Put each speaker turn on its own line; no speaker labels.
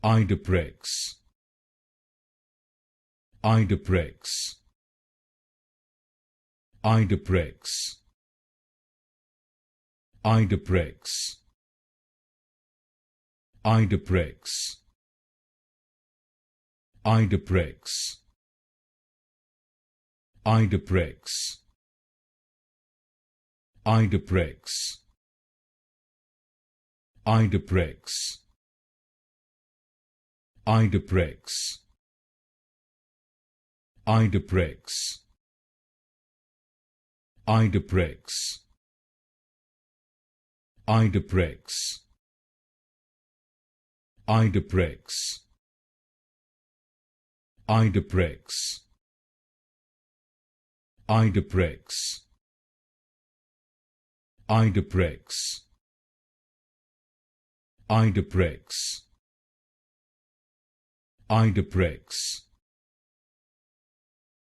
Idaprex, Idaprex, Idaprex, Idaprex, Idaprex, Idaprex, Idaprex, Idaprex, Idaprex, Idaprex, Idaprex, Idaprex, Idaprex, Idaprex, Idaprex, Idaprex, Idaprex, Idaprex, Idaprex,